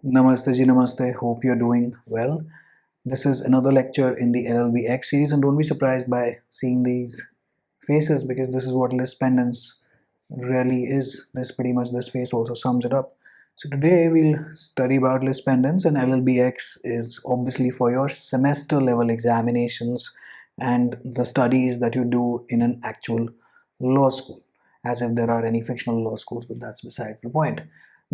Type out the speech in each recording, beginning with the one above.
Namaste ji, namaste. Hope you're doing well. This is another lecture in the LLB-X series, and don't be surprised by seeing these faces because this is what list pendants really is. This face also sums it up. So today we'll study about list pendants, and LLB-X is obviously for your semester level examinations and the studies that you do in an actual law school, as if there are any fictional law schools, but that's besides the point.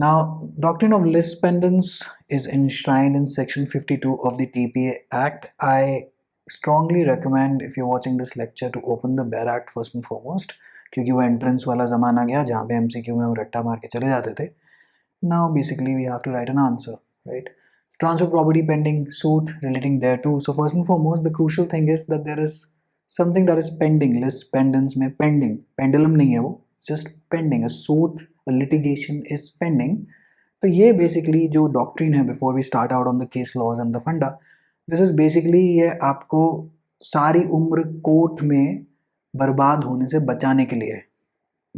Now, doctrine of list pendants is enshrined in section 52 of the TPA Act. I strongly recommend, if you're watching this lecture, to open the BEAR Act first and foremost, क्योंकि वो entrance वाला ज़माना गया जहाँ पे MCQ में हम रट्टा मार के चले जाते थे. Now basically we have to write an answer, right? Transfer property pending suit relating thereto. So first and foremost, the crucial thing is that there is something that is pending. List pendants में pending, pendulum नहीं है वो, it's just pending. A suit, a litigation is pending. तो ये basically जो doctrine है before we start out on the case laws and the funda, this is basically ये आपको सारी उम्र कोर्ट में बर्बाद होने से बचाने के लिए है.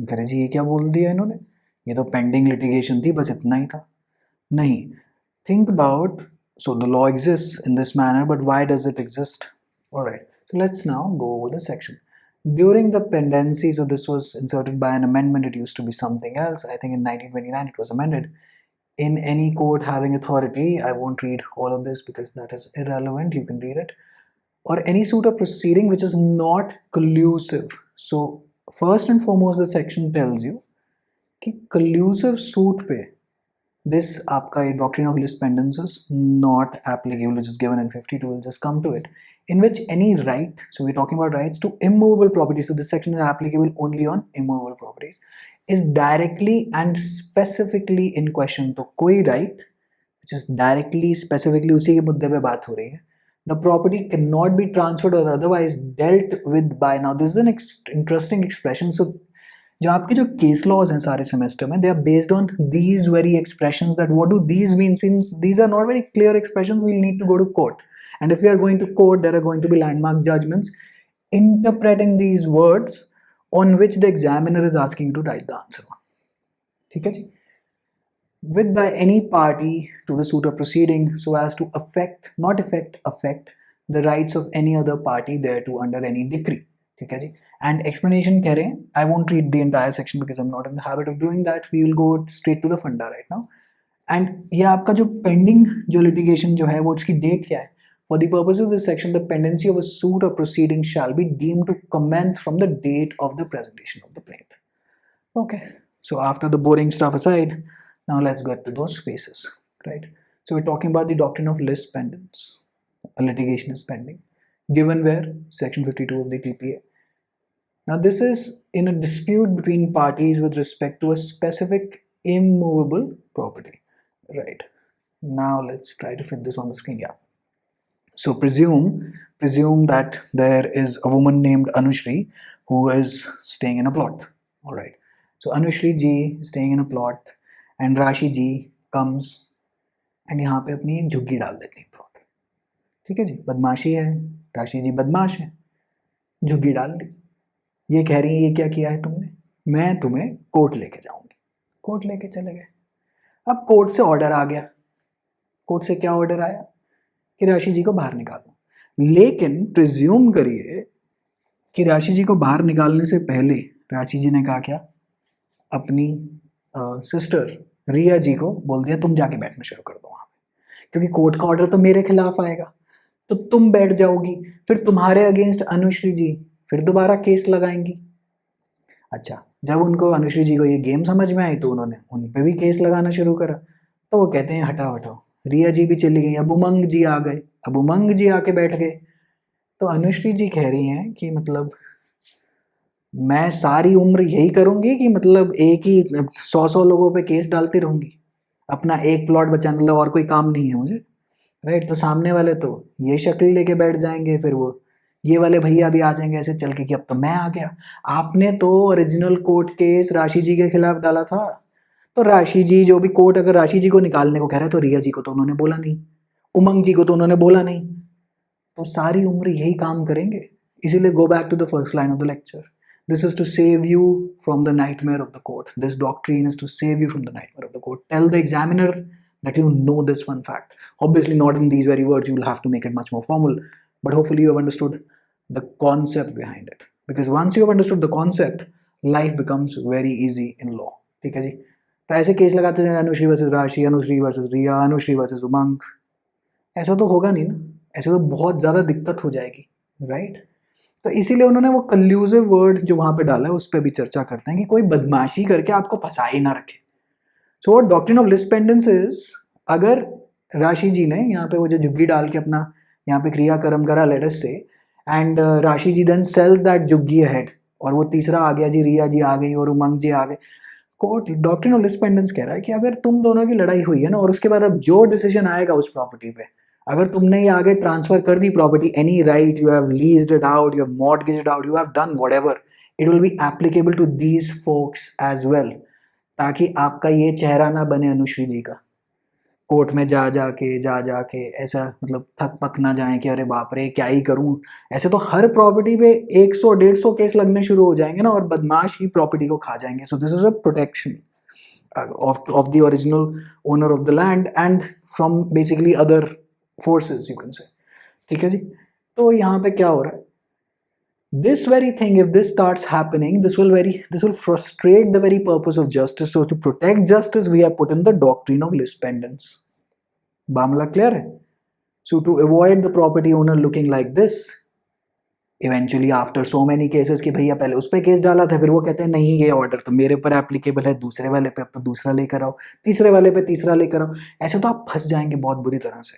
करें जी, ये क्या बोल दिया इन्होंने, ये तो पेंडिंग लिटिगेशन थी, बस इतना ही था. नहीं, think about, so the law exists in this manner, but why does it exist? All right, so let's now go over the section. During the pendency, so this was inserted by an amendment, it used to be something else. I think in 1929 it was amended. In any court having authority, I won't read all of this because that is irrelevant, you can read it. Or any suit or proceeding which is not collusive. So first and foremost, the section tells you कि collusive suit पे this आपका doctrine of list pendants is not applicable, which is given in 52. We'll just come to it. In which any right, so we're talking about rights to immovable property, so this section is applicable only on immovable properties, is directly and specifically in question. तो कोई right which is directly specifically उसी के मुद्दे पे बात हो रही है, the property cannot be transferred or otherwise dealt with by. Now this is an interesting expression. So जो आपके जो केस लॉज हैं सारे सेमेस्टर में, they are based on these very expressions. That what do these mean? Since these are not very clear expressions, we need to go to court, and if we are going to court there are going to be landmark judgments interpreting these words on which the examiner is asking you to write the answer on. ठीक है जी? With by any party to the suit or proceeding so as to affect, not affect the rights of any other party thereto under any decree. ठीक है जी? And explanation कह रहे हैं, I won't read the entire section because I'm not in the habit of doing that. We will go straight to the funda right now. And ये आपका जो pending जो litigation जो है वो उसकी date क्या है? For the purpose of this section, the pendency of a suit or proceeding shall be deemed to commence from the date of the presentation of the plaint. Okay, so after the boring stuff aside, now let's get to those phases, right? So we're talking about the doctrine of list pendants. A litigation is pending, given where? Section 52 of the TPA. Now this is in a dispute between parties with respect to a specific immovable property, right? Now let's try to fit this on the screen. Yeah. So presume that there is a woman named Anushri who is staying in a plot. All right. So Anushri ji is staying in a plot, and Rashi ji comes and यहाँ पे अपनी एक झुग्गी डाल देती है plot. ठीक है जी, बदमाशी है, राशि जी बदमाश है, झुग्गी डाल दी. ये कह रही है ये क्या किया है तुमने, मैं तुम्हें कोर्ट लेके जाऊंगी. कोर्ट लेके चले गए. अब कोर्ट से ऑर्डर आ गया. कोर्ट से क्या ऑर्डर आया कि राशि जी को बाहर निकालो. लेकिन प्रिज्यूम करिए कि राशि जी को बाहर निकालने से पहले राशि जी ने कहा क्या, अपनी सिस्टर रिया जी को बोल दिया तुम जाके बैठना शुरू कर दो वहाँ पे, क्योंकि कोर्ट का ऑर्डर तो मेरे खिलाफ आएगा, तो तुम बैठ जाओगी, फिर तुम्हारे अगेंस्ट अनुश्री जी फिर दोबारा केस लगाएंगी. अच्छा, जब उनको अनुश्री जी को ये गेम समझ में आई तो उन्होंने उन पे भी केस लगाना शुरू करा. तो वो कहते हैं हटाओ हटाओ, रिया जी भी चली गई, अब उमंग जी आ गए, अब उमंग जी आके बैठ गए. तो अनुश्री जी कह रही हैं कि मतलब मैं सारी उम्र यही करूंगी कि मतलब एक ही 100 लोगों पे केस डालती रहूंगी, अपना एक प्लॉट बचाने, मतलब और कोई काम नहीं है मुझे, राइट? तो सामने वाले तो ये शक्ल लेके बैठ जाएंगे, फिर वो ये वाले भैया भी आ जाएंगे ऐसे चल के कि अब तो मैं आ गया. आपने तो ओरिजिनल कोर्ट केस राशि जी के खिलाफ डाला था, तो राशि जी जो भी कोर्ट अगर राशि जी को निकालने को कह रहे हैं तो रिया जी को तो उन्होंने बोला नहीं, उमंग जी को तो उन्होंने बोला नहीं, तो सारी उम्र यही काम करेंगे. इसीलिए go back to the first line of the lecture. This is to save you from the nightmare of the court. This doctrine is to save you from the nightmare of the court. Tell the examiner that you know this one fact. Obviously, not in these very words, you will have to make it much more formal, but hopefully, you have understood the concept behind it. Because once you have understood the concept, life becomes very easy in law. ठीक है जी? तो ऐसे case लगाते हैं Anushree versus राशि, Anushree versus रिया, Anushree versus उमंग. ऐसा तो होगा नहीं ना, ऐसे तो बहुत ज़्यादा दिक्कत हो जाएगी, राइट? तो इसीलिए उन्होंने वो कल्यूसिव वर्ड जो वहाँ पे डाला है उस पर भी चर्चा करते हैं कि कोई बदमाशी करके आपको फंसा ही ना रखे. So what doctrine of lis pendens is, अगर राशि जी ने यहाँ पे वो जो झुग्गी डाल के अपना यहाँ पे क्रिया कर्म करा लेट अस से, एंड राशि जी देन सेल्स दैट झुग्गी अहेड, और वो तीसरा आ गया जी, रिया जी आ गई और उमंग जी आ गए. Court doctrine of lis pendens कह रहा है कि अगर तुम दोनों की लड़ाई हुई है ना, और उसके बाद अब जो डिसीजन आएगा उस प्रॉपर्टी पे, अगर तुमने ये आगे ट्रांसफर कर दी property, any right you have leased it out, you have mortgaged out, you have done whatever, it will be applicable to these folks as well, ताकि आपका ये चेहरा ना बने अनुश्री जी का, कोर्ट में जा जाके ऐसा मतलब थक पक ना जाए कि अरे बाप रे क्या ही करूं. ऐसे तो हर प्रॉपर्टी पे 100-150 केस लगने शुरू हो जाएंगे ना, और बदमाश ही प्रॉपर्टी को खा जाएंगे. So this is a protection of the original owner of the land and from basically other forces you can say. ठीक है जी? तो यहाँ पे क्या हो रहा है, this very thing, if this starts happening, this will frustrate the very purpose of justice. So to protect justice, we have put in the doctrine of lis pendens. मामला क्लियर है? So to avoid the property owner looking like this, eventually after so many cases कि भैया पहले उस पर case डाला था, फिर वो कहते हैं नहीं ये ऑर्डर तो मेरे पर एप्लीकेबल है, दूसरे वाले पे अब तो दूसरा लेकर आओ, तीसरे वाले पे तीसरा लेकर आओ. ऐसे तो आप फंस जाएंगे बहुत बुरी तरह से,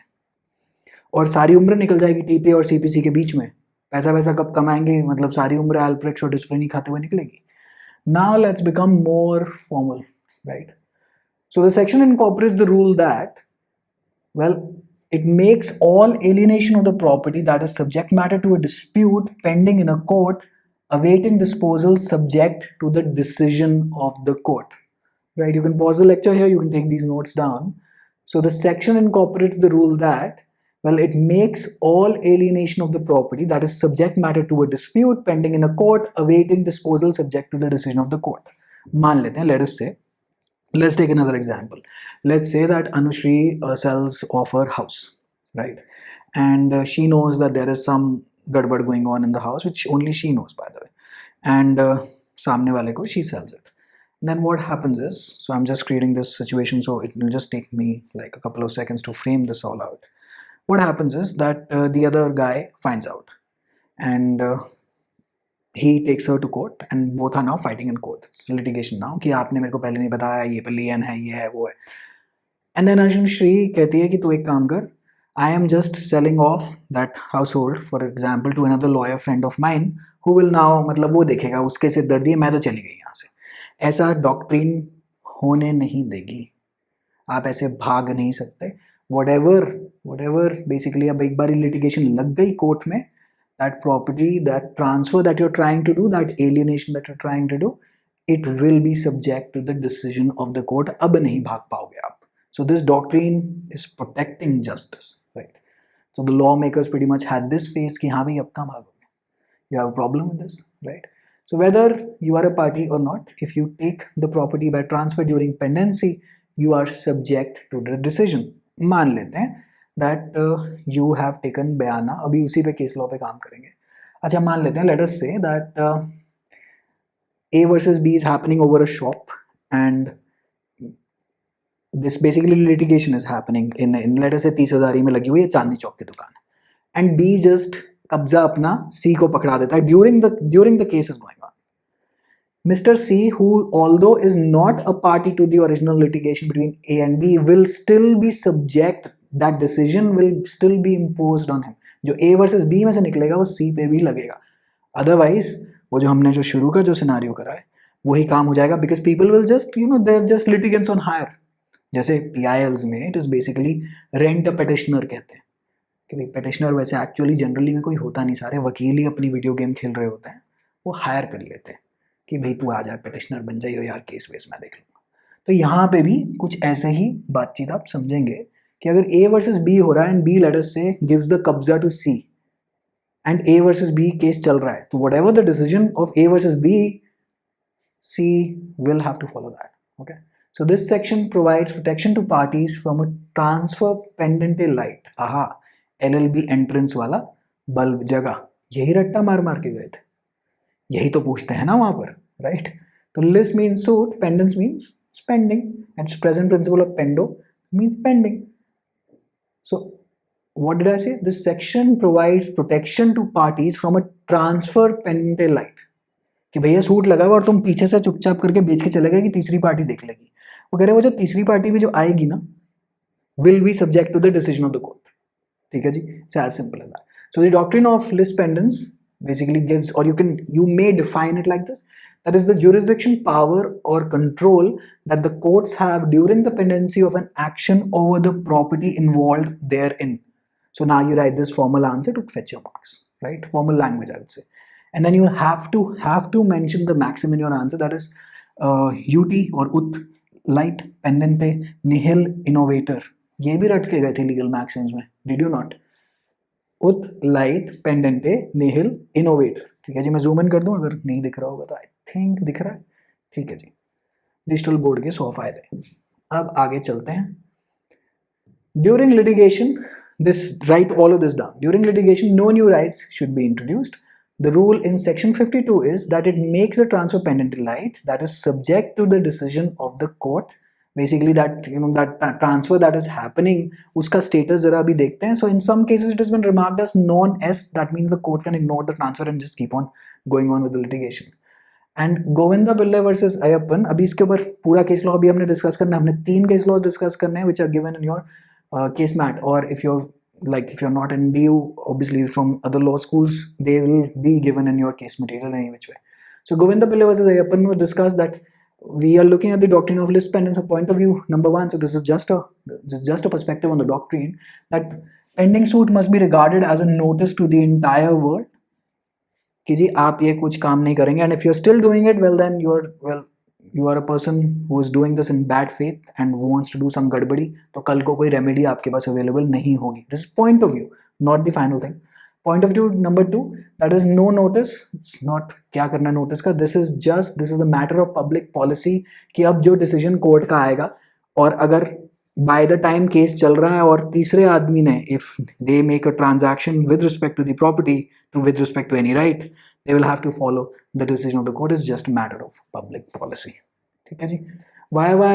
और सारी उम्र निकल जाएगी टीपी और सीपीसी के बीच में. पैसा वैसा कब कमाएंगे, मतलब सारी उम्र एल्प्रेक्स और डिस्प्लिन खाते हुए निकलेगी. Now let's become more formal, right? So the section incorporates the rule that, well, it makes all alienation of the property that is subject matter to a dispute pending in a court awaiting disposal subject to the decision of the court. Right? You can pause the lecture here, you can take these notes down. So the section incorporates the rule that, well, it makes all alienation of the property that is subject matter to a dispute pending in a court awaiting disposal subject to the decision of the court. मान लेते हैं, let us say, let's take another example. Let's say that Anushri sells off her house, right? And she knows that there is some gadbad going on in the house, which only she knows, by the way. And samne wale ko she sells it. And then what happens is, so I'm just creating this situation, so it will just take me like a couple of seconds to frame this all out. What happens is that the other guy finds out, and he takes her to court, and both are now fighting in court. It's litigation now कि आपने मेरे को पहले नहीं बताया, ये पलियन है, ये है, वो है. And then Anushri कहती है कि तू एक काम कर, I am just selling off that household, for example, to another lawyer friend of mine who will now, मतलब वो देखेगा, उसके सिरदर्दी है, मैं तो चली गई यहाँ से. ऐसा डॉक्ट्रिन होने नहीं देगी. आप ऐसे भाग नहीं सकते. whatever basically, अब एक बार litigation लग गई कोर्ट में, that property, that transfer that you're trying to do, that alienation that you're trying to do, it will be subject to the decision of the court. अब नहीं भाग पाओगे आप. So this doctrine is protecting justice, right? So the lawmakers pretty much had this phase कि हाँ भाई अब कहाँ भागोगे? You have a problem with this, right? So whether you are a party or not, if you take the property by transfer during pendency, you are subject to the decision. मान लेते हैं that you have taken बयाना, अभी उसी पे case law पे काम करेंगे. अच्छा मान लेते हैं, let us say that A versus B is happening over a shop, and this basically litigation is happening in let us say 30,000 में लगी हुई है चांदनी चौक की दुकान, and B just कब्जा अपना C को पकड़ा देता है during the case is going on. Mr. C, who although is not a party to the original litigation between A and B, will still be subject, that decision will still be imposed on him. जो A versus B में से निकलेगा वो C पे भी लगेगा. Otherwise वो जो हमने जो शुरू का जो सिनारियो करा है वही काम हो जाएगा, because people will just, you know, they're just litigants on hire. जैसे PILs में it is basically rent a petitioner कहते हैं कि भाई petitioner वैसे actually generally में कोई होता नहीं, सारे वकील ही अपनी वीडियो गेम खेल रहे होते हैं, वो हायर कर लेते हैं कि भाई तू आ जा petitioner बन जाइयो यार, केस वेस मैं देख लूँगा. तो यहाँ पे भी कुछ ऐसे ही बातचीत आप समझेंगे कि अगर A versus B हो रहा है and B let us say gives the कब्जा to C and A versus B case चल रहा है, तो whatever the decision of A versus B, C will have to follow that. Okay. So this section provides protection to parties from a transfer pendent light. aha, LLB entrance वाला bulb जगह, यही रट्टा मार मार के गए थे, यही तो पूछते हैं ना वहां पर, राइट? तो list means suit, pendants means spending, and present principle of pendo means pending. So what did I say? This section provides protection to parties from a transfer pendent light. कि भैया सूट लगा हुआ और तुम पीछे से चुपचाप करके बेच के चले गए कि तीसरी पार्टी देख लेगी। वो कह रहे वो जो तीसरी पार्टी भी जो आएगी ना, will be subject to the decision of the court. ठीक है जी, it's as simple as that. So the doctrine of lis pendens basically gives, or you may define it like this, that is the jurisdiction, power or control that the courts have during the pendency of an action over the property involved therein. So now you write this formal answer to fetch your marks, right? Formal language, I would say. And then you have to mention the maxim in your answer, that is ut or ut light pendente nihil innovator. ये भी रट के गए थे legal Maxim's में, did you not? उत light पेंडेंटे निहिल innovator. ठीक है जी, मैं जूम इन कर दूं अगर नहीं दिख रहा होगा तो, आई थिंक दिख रहा है। ठीक है जी, डिजिटल बोर्ड के 100 फायदे। अब आगे चलते हैं। During litigation, this write all of this down. During litigation no new rights should be introduced. The rule in section 52 is that it makes the transfer pendent light that is subject to the decision of the court. Basically that, you know, that transfer that is happening, uska status zara abhi dekhte hain. So in some cases it has been remarked as non-est, that means the court can ignore the transfer and just keep on going on with the litigation. And Govinda Pillai versus Ayyappan, abhi iske upar pura case law abhi humne discuss karna है. हमने 3 case laws discuss करने हैं which are given in your case mat, or if you're not in DU, obviously from other law schools, they will be given in your case material in any which way. So Govinda Pillai versus Ayyappan will discuss that we are looking at the doctrine of list pendants of point of view number 1. So this is just a perspective on the doctrine that pending suit must be regarded as a notice to the entire world कि जी आप ये कुछ काम नहीं करेंगे, and if you're still doing it, well then you are a person who is doing this in bad faith and who wants to do some गड़बड़ी, तो कल को कोई रेमेडी आपके पास अवेलेबल नहीं होगी. This is point of view, not the final thing. Point of view number 2, that is no notice. It's not क्या करना नोटिस का, this is a matter of public policy कि अब जो decision कोर्ट का आएगा, और अगर by the time केस चल रहा है और तीसरे आदमी ने if they make a transaction with respect to the property with respect to any right, they will have to follow the decision of the court. Is just a matter of public policy. ठीक है जी. Why have I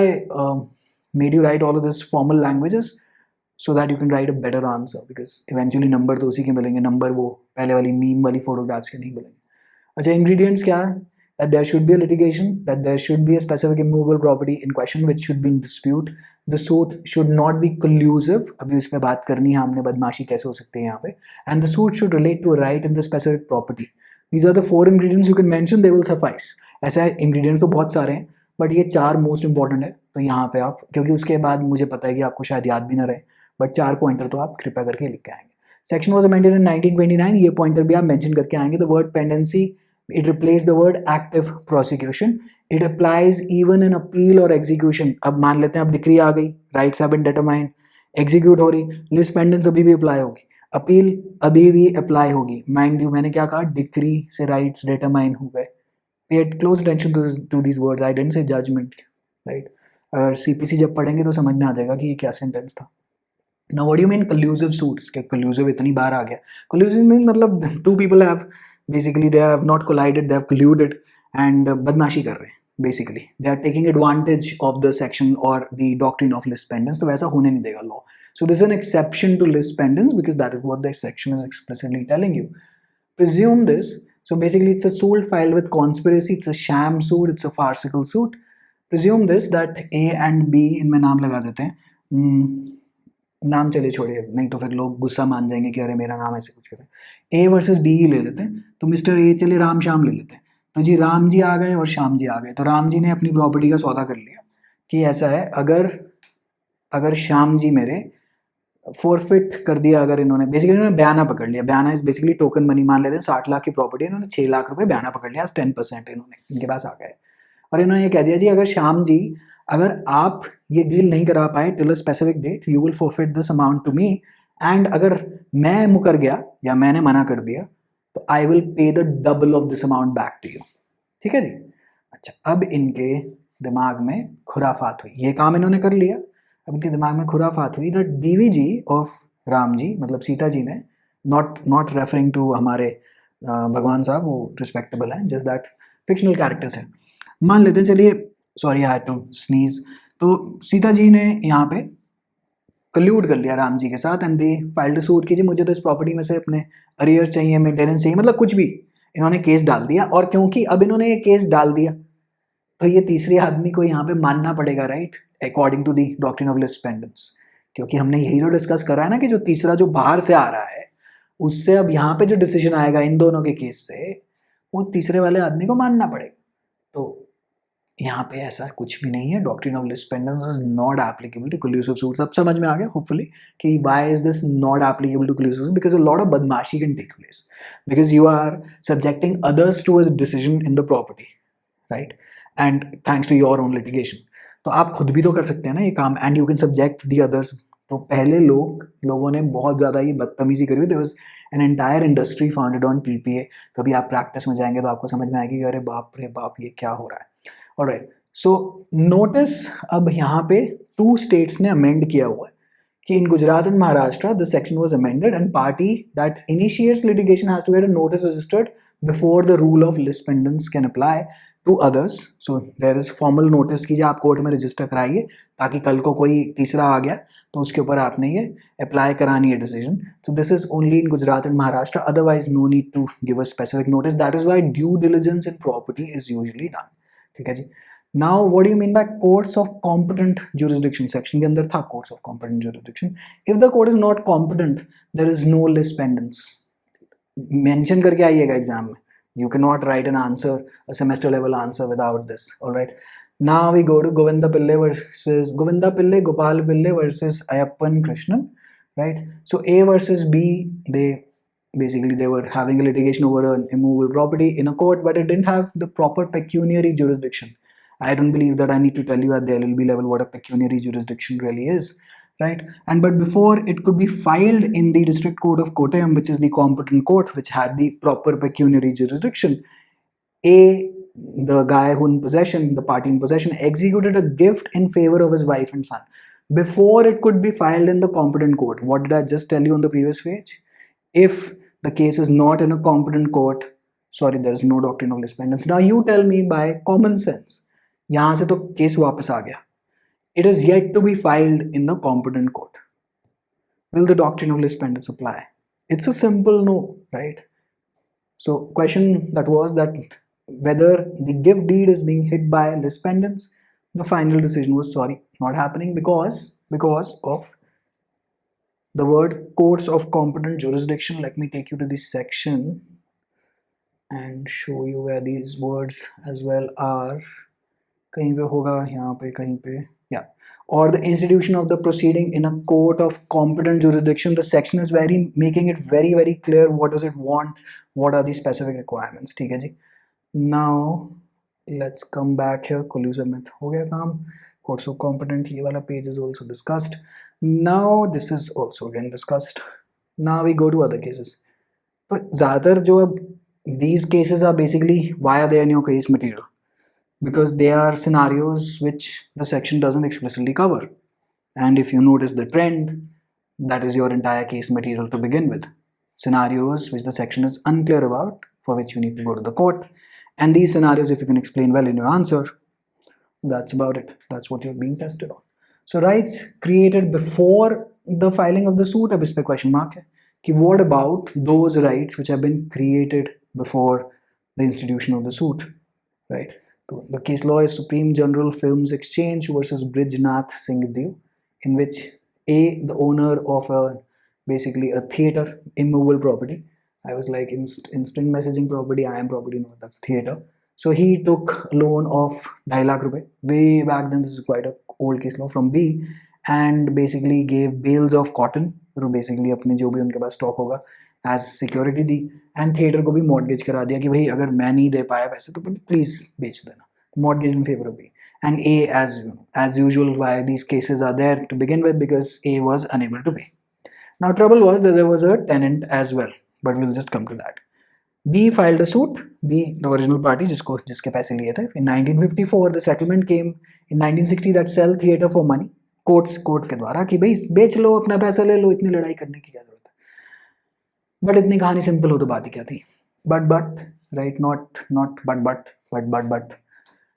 made you write all of this formal languages? So that you can write a better answer, because eventually number तो उसी के मिलेंगे, number वो पहले वाली meme वाली फोटोग्राफ्स के नहीं मिलेंगे. अच्छा, ingredients क्या है? That there should be a litigation, that there should be a specific immovable property in question which should be in dispute. The suit should not be collusive. अभी इस पे बात करनी है हमने, बदमाशी कैसे हो सकती है यहाँ पे. And the suit should relate to a right in the specific property. These are the 4 ingredients you can mention, they will suffice. ऐसा ingredients तो बहुत सारे हैं, बट ये 4 मोस्ट इंपॉर्टेंट है. तो यहाँ पे आप, क्योंकि उसके बाद मुझे पता है कि आपको शायद याद भी ना रहे, बट 4 पॉइंटर तो आप कृपया करके लिख के आएंगे. Section was amended in 1929. ये पॉइंटर भी आप मेंशन करके आएंगे. The word pendency, it replaced the word active prosecution. It applies even in appeal or execution. अब मान लेते हैं अब डिक्री आ गई, rights have been determined, execute हो रही, list pendants अभी भी अप्लाई होगी, अपील अभी भी अप्लाई होगी. माइंड यू, मैंने क्या कहा, डिक्री से राइट्स डिटरमाइन हो गए. Pay close attention to these words. I didn't say judgment, right? अगर CPC जब पढ़ेंगे तो समझ में आ जाएगा कि ये क्या सेंटेंस था. Now what do you mean collusive suits? क्या collusive इतनी बार आ गया? Collusive means मतलब 2 people have basically, they have not collided, they have colluded and बदमाशी कर रहे हैं. Basically they are taking advantage of the section or the doctrine of lis pendens. तो वैसा होने नहीं देगा law. So this is an exception to lis pendens because that is what the section is explicitly telling you. Presume this. So basically it's a suit filed with conspiracy, it's a sham suit, it's a farcical suit. Presume this, that A and B, इनमें नाम लगा देते हैं. नाम चले छोड़िए, नहीं तो फिर लोग गुस्सा मान जाएंगे कि अरे मेरा नाम ऐसे कुछ करें. A वर्सेस B ही ले लेते हैं. तो मिस्टर A चले राम श्याम ले लेते हैं. तो जी राम जी आ गए और श्याम जी आ गए. तो राम जी ने अपनी प्रॉपर्टी का सौदा कर लिया कि ऐसा है, अगर श्याम जी मेरे फोरफिट कर दिया, अगर इन्होंने बेसिकली इन्होंने बयाना पकड़ लिया. बयाना इज बेसिकली टोकन मनी. मान लेते हैं 60 लाख की प्रॉपर्टी, इन्होंने 6 लाख रुपए बयाना पकड़ लिया, 10% इन्होंने इनके पास आ गए. और इन्होंने ये कह दिया जी, अगर श्याम जी, अगर आप ये डील नहीं करा पाए till a specific date, you will forfeit this amount to me. And अगर मैं मुकर गया या मैंने मना कर दिया तो I will pay the double of this amount back to you. ठीक है जी. अच्छा, अब इनके दिमाग में खुराफात हुई, ये काम इन्होंने कर लिया, अब इनके दिमाग में खुराफात हुई दैट बीवी जी ऑफ राम जी, मतलब सीता जी ने, नॉट रेफरिंग टू हमारे भगवान साहब, वो रिस्पेक्टेबल हैं, जस्ट दैट फिक्शनल कैरेक्टर्स हैं, मान लेते हैं, चलिए, sorry I had to sneeze, तो सीता जी ने यहाँ पे कल्यूड कर लिया राम जी के साथ एंड दे फाइल्ड सूट कीजिए, मुझे तो इस प्रॉपर्टी में से अपने अरियर्स चाहिए, मेंटेनेंस चाहिए, मतलब कुछ भी इन्होंने केस डाल दिया, और क्योंकि अब इन्होंने ये केस डाल दिया तो ये तीसरे आदमी को यहाँ पे मानना पड़ेगा, right, according to the doctrine of lis pendens, क्योंकि हमने यही तो डिस्कस करा है ना कि जो तीसरा जो बाहर से आ रहा है उससे अब यहाँ पे जो डिसीजन आएगा इन दोनों के केस से वो तीसरे वाले आदमी को मानना पड़ेगा, तो यहाँ पे ऐसा कुछ भी नहीं है, doctrine of lis pendens is not applicable to collusive suits. अब समझ में आ गया होपफुली कि why is this not applicable to collusive, because a lot of बदमाशी can take place, because you are subjecting others to a decision in the property, right, and thanks to your own litigation, तो आप खुद भी तो कर सकते हैं ना ये काम, and you can subject the others. तो पहले लोगों ने बहुत ज़्यादा ये बदतमीजी करी हुई, there was an entire industry founded on PPA, कभी आप प्रैक्टिस में जाएंगे तो आपको समझ में आएगी कि अरे बाप रे बाप ये क्या हो रहा है। ऑलराइट, सो नोटिस अब यहाँ पे 2 स्टेट्स ने अमेंड किया हुआ है कि in Gujarat and Maharashtra this section was amended and party that initiates litigation has to get a notice registered before the rule of lis pendens can apply to others. So there is formal notice कि आप court में register कराइए ताकि कल को कोई तीसरा आ गया तो उसके ऊपर आपने ये अप्लाई करानी है decision. So this is only in Gujarat and Maharashtra, otherwise no need to give a specific notice. That is why due diligence in property is usually done. ठीक है जी। Now, what do you mean by courts of competent jurisdiction? Section के अंदर था courts of competent jurisdiction. If the court is not competent, there is no lis pendens. Mention करके आइएगा exam में. You cannot write an answer, a semester level answer without this. All right. Now we go to Govinda Pillai, Gopal Pillai versus Ayappan Krishnan. Right. So A versus B, they were having a litigation over an immovable property in a court, but it didn't have the proper pecuniary jurisdiction. I don't believe that I need to tell you at the LLB level what a pecuniary jurisdiction really is, right? And but before it could be filed in the District Court of Kottayam, which is the competent court, which had the proper pecuniary jurisdiction, the guy who in possession, the party in possession, executed a gift in favor of his wife and son before it could be filed in the competent court. What did I just tell you on the previous page? If the case is not in a competent court, sorry, there is no doctrine of lis pendens. Now you tell me by common sense, यहाँ से तो case वापस आ गया. It is yet to be filed in the competent court. Will the doctrine of lis pendens apply? It's a simple no, right? So question that was that whether the gift deed is being hit by lis pendens, the final decision was sorry, not happening because of the word courts of competent jurisdiction. Let me take you to this section and show you where these words as well are. कहीं पे होगा, यहाँ पे कहीं पे, yeah, or the institution of the proceeding in a court of competent jurisdiction. The section is making it very clear what does it want, what are the specific requirements. ठीक है जी. Now let's come back here. Collusive myth हो गया काम. Courts of competent, ये वाला page is also discussed. Now this is also again discussed. Now we go to other cases. तो ज़्यादातर जो अब these cases are basically why are they in your case material? Because they are scenarios which the section doesn't explicitly cover. And if you notice the trend, that is your entire case material to begin with. Scenarios which the section is unclear about, for which you need to go to the court. And these scenarios, if you can explain well in your answer, that's about it. That's what you're being tested on. So rights created before the filing of the suit, अब इस पे question mark है कि what about those rights which have been created before the institution of the suit, right? The case law is Supreme General Films Exchange versus Brijnath Singh Dev, in which the owner of basically a theater, immovable property. I was like instant messaging property, IM property, no, that's theater. So he took a loan of 2.5 lakh rupees. Way back then, this is quite a old case law from B, and basically gave bales of cotton, तो basically अपने जो भी उनके पास stock होगा as security the, and theater को भी mortgage करा दिया कि भाई अगर मैं नहीं दे पाया पैसे तो please बेच देना. Mortgage in favor of B. And A, as usual, why these cases are there to begin with, because A was unable to pay. Now trouble was that there was a tenant as well, but we'll just come to that. B filed a suit. B, the original party जिसके पैसे लिए थे. In 1954 the settlement came. In 1960 that sell theater for money. Court के द्वारा कि भाई बेच लो, अपना पैसा ले लो, इतनी लड़ाई करने की क्या जरूरत है. बट इतनी कहानी सिंपल हो तो बात ही क्या थी. But right, not but.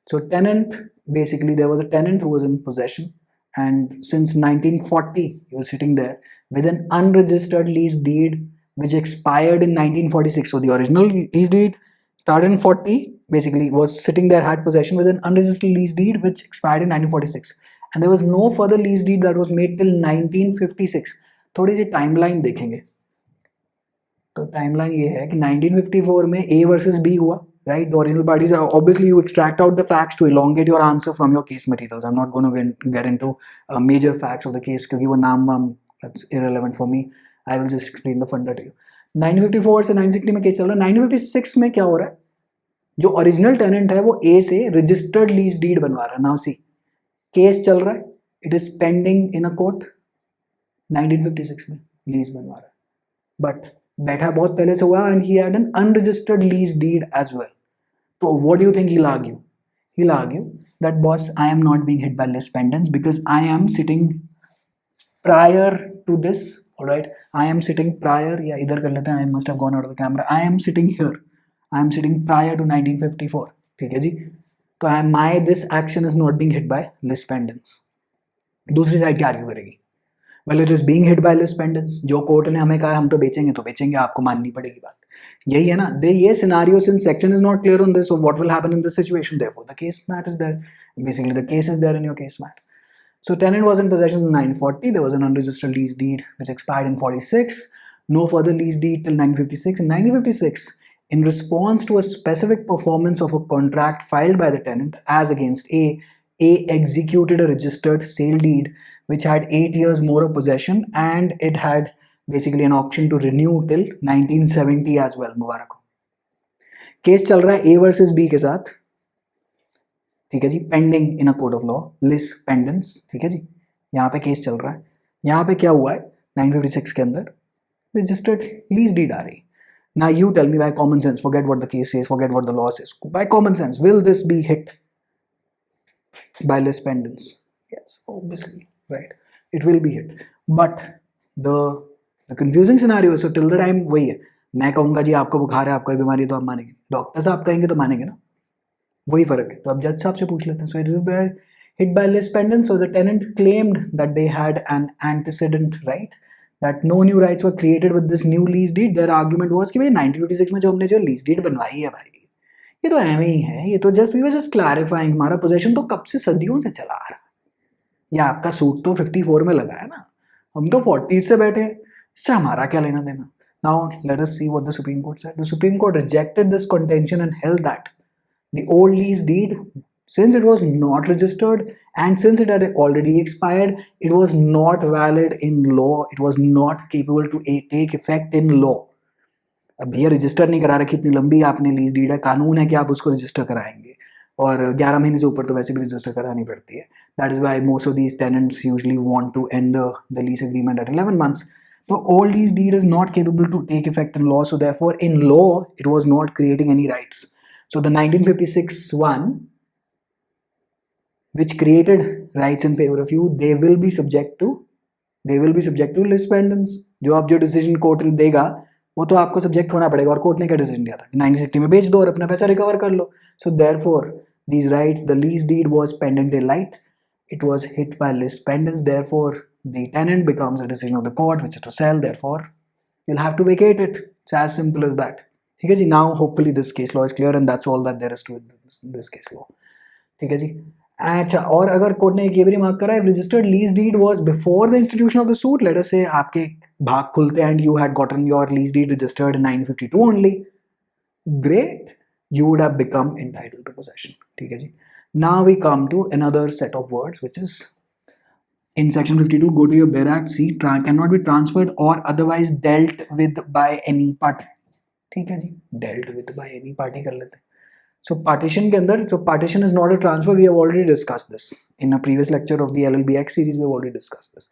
So tenant, basically there was a tenant who was in possession, and since 1940 he was sitting there with an unregistered lease deed which expired in 1946. So the original lease deed started in 40, basically was sitting there, had possession with an unregistered lease deed which expired in 1946, and there was no further lease deed that was made till 1956. थोड़ी सी timeline देखेंगे तो timeline ये है कि 1954 में A versus B हुआ, right? The original parties are obviously you extract out the facts to elongate your answer from your case materials. I'm not going to get into major facts of the case क्योंकि वो नाम that's irrelevant for me. I will just explain the funda to you. 1954 से 1960 में case चल रहा है. 1956 में क्या हो रहा है, जो ओरिजिनल टेनेंट है वो A से रजिस्टर्ड लीज डीड बनवा रहा है. नाउ सी, केस चल रहा है, it is pending in a court. 1956 में लीज बनवा रहा है, बट बैठा बहुत पहले से हुआ, and he had an unregistered lease deed as well. तो what do you think he'll argue? He'll argue that boss, I am not being hit by list pendants because I am sitting prior to this. All right, I am sitting prior, या इधर कर लेते हैं, I must have gone out of the camera. I am sitting here. I am sitting prior to 1954. ठीक है जी. तो my this action is not being hit by list pendants. दूसरी side क्या आर्ग्यू करेगी? Well, it is being hit by list pendants. जो court ने हमें कहा हम तो बेचेंगे तो बेचेंगे, आपको माननी पड़ेगी बात. यही है ना. ये scenario since section is not clear on this, so what will happen in this situation? Therefore, the case mat is there. Basically, the case is there in your case mat. So tenant was in possession in 1940. There was an unregistered lease deed which expired in 46. No further lease deed till 1956. In 1956, in response to a specific performance of a contract filed by the tenant as against A executed a registered sale deed which had 8 years more of possession, and it had basically an option to renew till 1970 as well. मुबारक हो. Case चल रहा है A versus B के साथ, ठीक है जी, pending in a court of law, lis pendens. ठीक है जी, यहाँ पे केस चल रहा है. यहाँ पे क्या हुआ है, 1956 के अंदर रजिस्टर्ड लीज डीड आ रही. Now you tell me by common sense, forget what the case says, forget what the law says. By common sense, will this be hit by lis pendens? Yes, obviously, right? It will be hit. But the confusing scenario is, so till the time वही है, मैं कहूँगा जी आपको बुखार है, आपको बीमारी, तो आप मानेंगे. डॉक्टर साहब कहेंगे तो मानेंगे ना, वही फर्क है. तो अब जज साहब से पूछ लेते हैं. So it is hit by lis pendens. So the tenant claimed that they had an antecedent right, that no new rights were created with this new lease deed. Their argument was कि भाई 1956 में जो हमने जो lease deed बनवाई है भाई, ये तो ऐਵੇਂ ही है, ये तो just we were just clarifying, हमारा पोजेशन तो कब से सदियों से चला आ रहा है. या आपका सूट तो 54 में लगा है ना, हम तो 40 से बैठे, इससे हमारा क्या लेना देना. Now let us see what the Supreme Court said. The Supreme Court rejected this contention and held that the old lease deed, since it was not registered and since it had already expired, it was not valid in law. It was not capable to take effect in law. अब ये register नहीं करा रखी, इतनी लंबी आपने lease deed है, कानून है कि आप उसको रजिस्टर कराएंगे, और 11 महीने से ऊपर तो वैसे भी रजिस्टर करानी पड़ती है. That is why most of these tenants usually want to end the lease agreement at 11 months. So all lease deed is not capable to take effect in law, so therefore in law it was not creating any rights. So the 1956 one, which created rights in favor of you, they will be subject to lis pendens. जो आप जो decision court देगा वो तो आपको subject होना पड़ेगा. और कोर्ट ने क्या डिसीजन दिया था, 1960 में बेच दो और अपना पैसा रिकवर कर लो. So therefore these rights, the lease deed was pending till light, it was hit by lis pendens, therefore the tenant becomes a decision of the court which is to sell, therefore you'll have to vacate it. It's as simple as that. ठीक है जी. Now hopefully this case law is clear, and that's all that there is to this case law. ठीक है जी. अच्छा, और अगर court ने ये भी रिमार्क करा, if registered lease deed was before the institution of the suit, let us say आपके भाग खुलते and you had gotten your lease deed registered in 1952 only, great, you would have become entitled to possession. ठीक है जी. Now we come to another set of words which is in section 52. Go to your Bear Act. See, cannot be transferred or otherwise dealt with by any party. ठीक है जी, dealt with by any party कर लेते हैं. So partition के अंदर, so partition is not a transfer. We have already discussed this in a previous lecture of the LLBX series. We have already discussed this,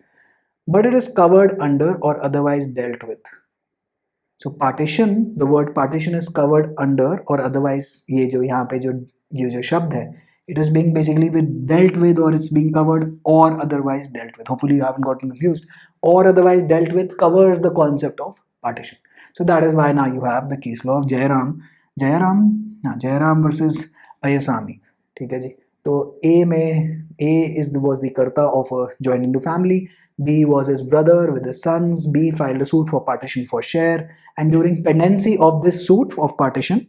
but it is covered under or otherwise dealt with. So partition, the word partition is covered under or otherwise ये जो यहाँ पे जो ये जो शब्द है, it is being basically dealt with or it's being covered or otherwise dealt with. Hopefully you haven't gotten confused. Or otherwise dealt with covers the concept of partition. So that is why now you have the case law of Jayaram versus Ayasami. ठीक है जी. तो A में A was the karta of a joint Hindu family. B was his brother with his sons. B filed a suit for partition for share, and during pendency of this suit of partition,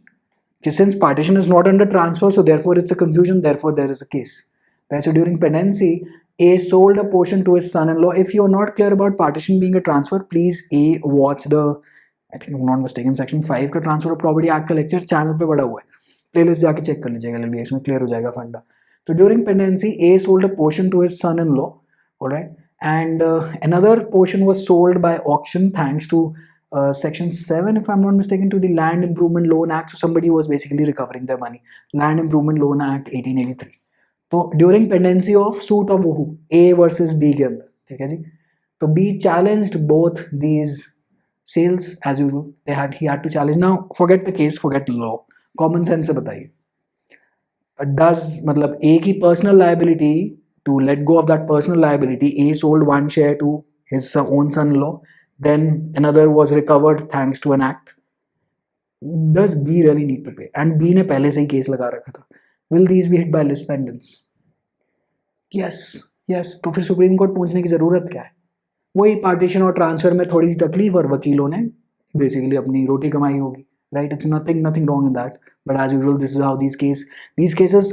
since partition is not under transfer, so therefore it's a confusion, therefore there is a case. Right? So during pendency, A sold a portion to his son-in-law. If you're not clear about partition being a transfer, please A watch the, I think I'm not mistaken, section 5 का Transfer of Property Act का lecture channel पे बड़ा हुआ है. Playlist जाके check कर लीजिएगा, LLBX में clear हो जाएगा फंडा. So during pendency, A sold a portion to his son-in-law, alright, and another portion was sold by auction thanks to section 7, if I'm not mistaken, to the Land Improvement Loan Act. So somebody was basically recovering their money. Land Improvement Loan Act 1883. So during pendency of suit of who? A versus B के अंदर, ठीक है जी. So B challenged both these sales as usual. He had to challenge. Now forget the case, forget law. Common sense से बताइए. Does मतलब A की personal liability, to let go of that personal liability, A sold one share to his own son-in-law, then another was recovered thanks to an act. Does B really need to pay? And B ने पहले से ही case लगा रखा था. Will these be hit by lis pendens? Yes. तो फिर supreme court पहुंचने की जरूरत क्या है? वही पार्टीशन और ट्रांसफर में थोड़ी सी तकलीफ और वकीलों ने बेसिकली अपनी रोटी कमाई होगी. Right? It's nothing wrong in that. But as usual, this is how these cases,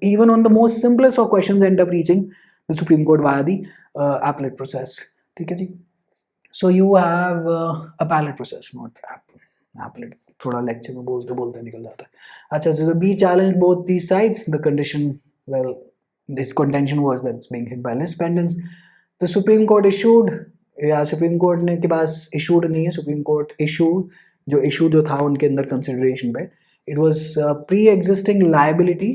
even on the most simplest of questions, end up reaching the Supreme Court via the appellate process. ठीक है जी. So you have appellate process, not appellate. थोड़ा lecture में बोलते बोलते निकल जाता है. अच्छा, so the B challenged both these sides. The condition, well, this contention was that it's being hit by lis pendens. The Supreme Court issued, या Supreme Court ने के पास issued नहीं है. Supreme Court issued, जो issue जो था उनके अंदर consideration पे, it was pre-existing liability.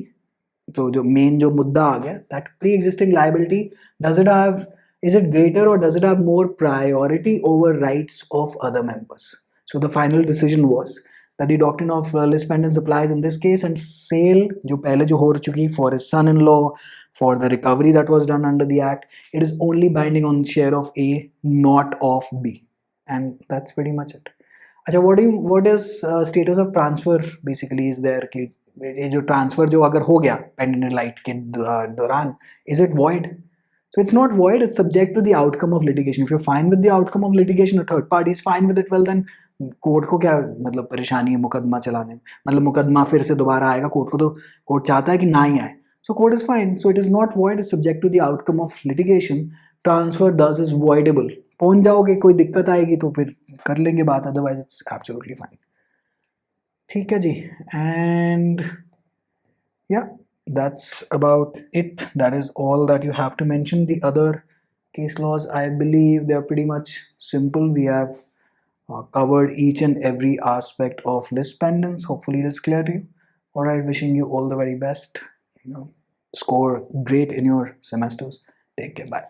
तो जो main जो मुद्दा आ गया, that pre-existing liability, is it greater or does it have more priority over rights of other members? So the final decision was that the doctrine of lis pendens applies in this case, and sale जो पहले जो हो चुकी for his son-in-law, for the recovery that was done under the act, it is only binding on share of A, not of B, and that's pretty much it. अच्छा, what is status of transfer basically is there कि ये जो transfer जो अगर हो गया pendant light के दौरान, is it void? So it's not void, it's subject to the outcome of litigation. If you're fine with the outcome of litigation, a third party is fine with it, well then court को क्या मतलब परेशानी है मुकदमा चलाने में. मतलब मुकदमा फिर से दोबारा आएगा, कोर्ट को तो कोर्ट चाहता है कि ना ही आए. So court is fine. So it is not void, it's subject to the outcome of litigation. Transfer thus is voidable. पहुंच जाओगे, कोई दिक्कत आएगी तो फिर कर लेंगे बात, otherwise it's absolutely fine. ठीक है जी. And yeah, that's about it. That is all that you have to mention. The other case laws, I believe they are pretty much simple. We have covered each and every aspect of lis pendens. Hopefully it is clear to you. All right, wishing you all the very best. Score great in your semesters. Take care. Bye.